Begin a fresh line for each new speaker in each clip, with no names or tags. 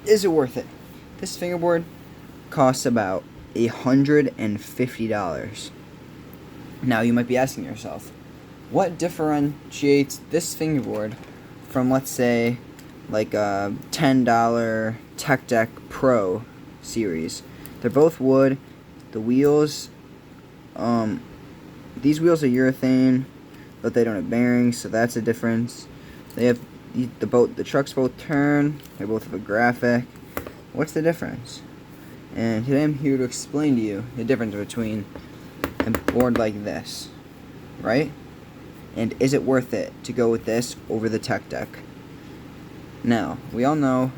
is it worth it? This fingerboard costs about $150. Now you might be asking yourself, what differentiates this fingerboard from, let's say, like a $10 Tech Deck Pro series? They're both wood. The wheels, these wheels are urethane, but they don't have bearings, so that's a difference. They have the trucks both turn. They both have a graphic. What's the difference? And today I'm here to explain to you the difference between a board like this, right? And is it worth it to go with this over the Tech Deck? Now, we all know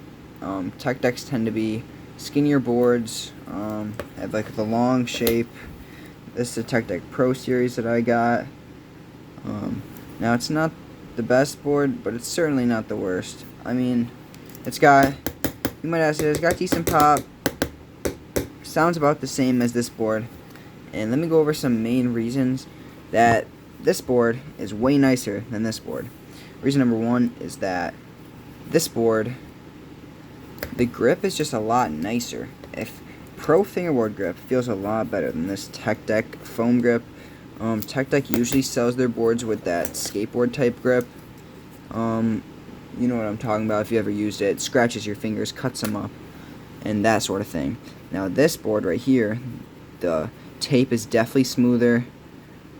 Tech Decks tend to be skinnier boards, have like the long shape. This is a Tech Deck Pro series that I got. Now, it's not the best board, but it's certainly not the worst. I mean, it's got, you might ask, it's got decent pop. Sounds about the same as this board. And let me go over some main reasons that this board is way nicer than this board. Reason number one is that this board, the grip is just a lot nicer. If Pro Fingerboard grip feels a lot better than this Tech Deck foam grip. Tech Deck usually sells their boards with that skateboard type grip. You know what I'm talking about if you ever used it. It scratches your fingers, cuts them up, and that sort of thing. Now this board right here, the tape is definitely smoother.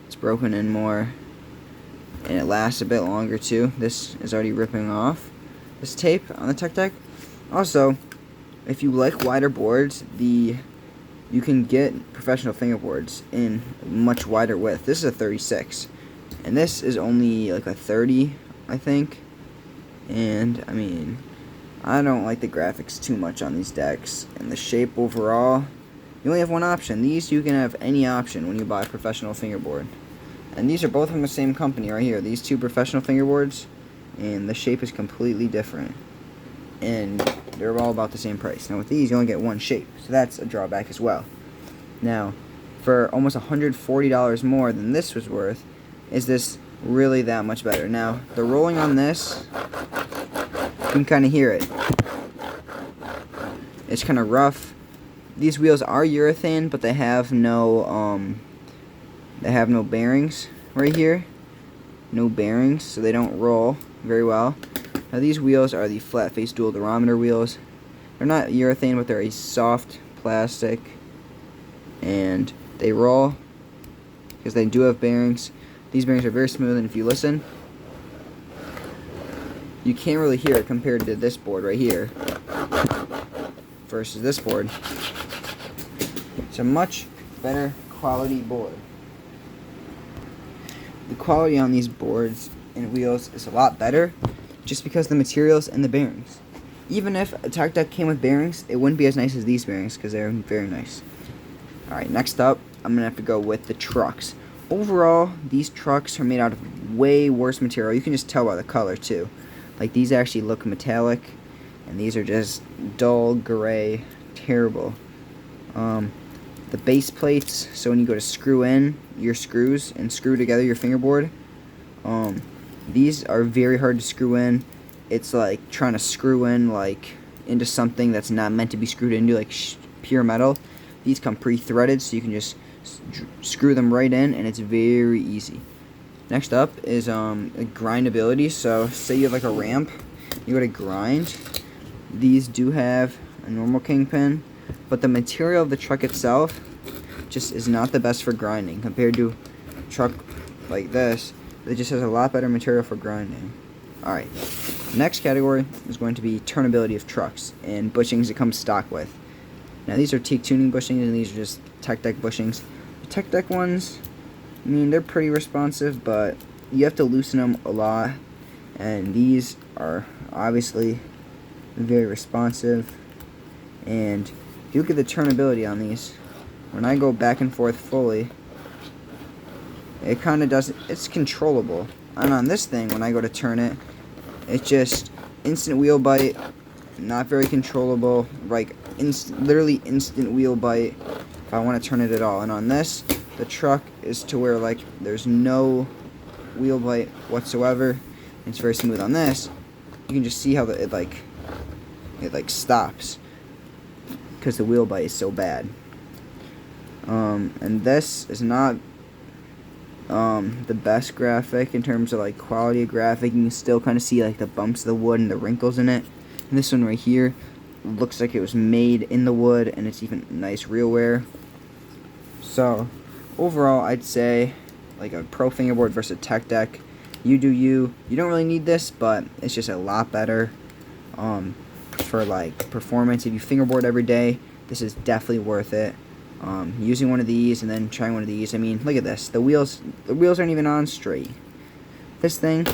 It's broken in more, and it lasts a bit longer too. This is already ripping off, this tape on the Tech Deck. Also, if you like wider boards, you can get professional fingerboards in much wider width. This is a 36, and this is only like a 30, I think. And I mean, I don't like the graphics too much on these decks, and the shape overall. You only have one option. These you can have any option when you buy a professional fingerboard. And these are both from the same company right here. These two professional fingerboards, and the shape is completely different. And they're all about the same price. Now with these, you only get one shape, so that's a drawback as well. Now, for almost $140 more than this was worth, is this really that much better? Now, the rolling on this, you can kind of hear it. It's kind of rough. These wheels are urethane, but they have no bearings right here. No bearings, so they don't roll very well. Now these wheels are the flat face dual durometer wheels. They're not urethane, but they're a soft plastic, and they roll because they do have bearings. These bearings are very smooth, and if you listen, you can't really hear it compared to this board right here versus this board. It's a much better quality board. The quality on these boards and wheels is a lot better just because of the materials and the bearings. Even if a Tech Deck came with bearings, it wouldn't be as nice as these bearings because they're very nice. Alright, next up, I'm going to have to go with the trucks. Overall, these trucks are made out of way worse material. You can just tell by the color too. Like, these actually look metallic, and these are just dull gray, terrible. The base plates, so when you go to screw in your screws and screw together your fingerboard, these are very hard to screw in. It's like trying to screw in like into something that's not meant to be screwed into, like pure metal. These come pre-threaded, so you can just screw them right in, and it's very easy. Next up is grindability. So say you have like a ramp, you go to grind. These do have a normal kingpin, but the material of the truck itself just is not the best for grinding compared to a truck like this. It just has a lot better material for grinding. Alright, next category is going to be turnability of trucks and bushings it comes stock with. Now these are teak tuning bushings, and these are just Tech Deck bushings. The Tech Deck ones, I mean, they're pretty responsive, but you have to loosen them a lot, and these are obviously very responsive. And if you look at the turnability on these, when I go back and forth fully, it kind of doesn't, it's controllable. And on this thing, when I go to turn it, it's just instant wheel bite, not very controllable, like literally instant wheel bite if I want to turn it at all. And on this, the truck is to where like there's no wheel bite whatsoever. It's very smooth. On this, you can just see how it like it like stops because the wheel bite is so bad. And this is not the best graphic in terms of like quality of graphic. You can still kind of see like the bumps of the wood and the wrinkles in it. And this one right here looks like it was made in the wood, and it's even nice real wear. So overall, I'd say like a Pro Fingerboard versus a Tech Deck. You do you. You don't really need this, but it's just a lot better for like performance. If you fingerboard every day, this is definitely worth it. Using one of these and then trying one of these. I mean, look at this. The wheels aren't even on straight. This thing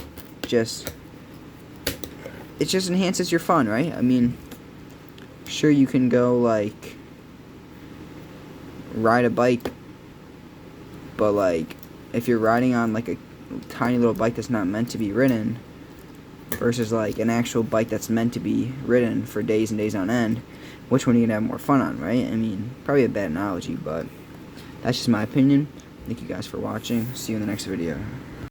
it just enhances your fun, right? I mean, sure, you can go like ride a bike, but like if you're riding on like a tiny little bike that's not meant to be ridden versus like an actual bike that's meant to be ridden for days and days on end, which one are you gonna have more fun on, right? I mean, probably a bad analogy, but that's just my opinion. Thank you guys for watching. See you in the next video.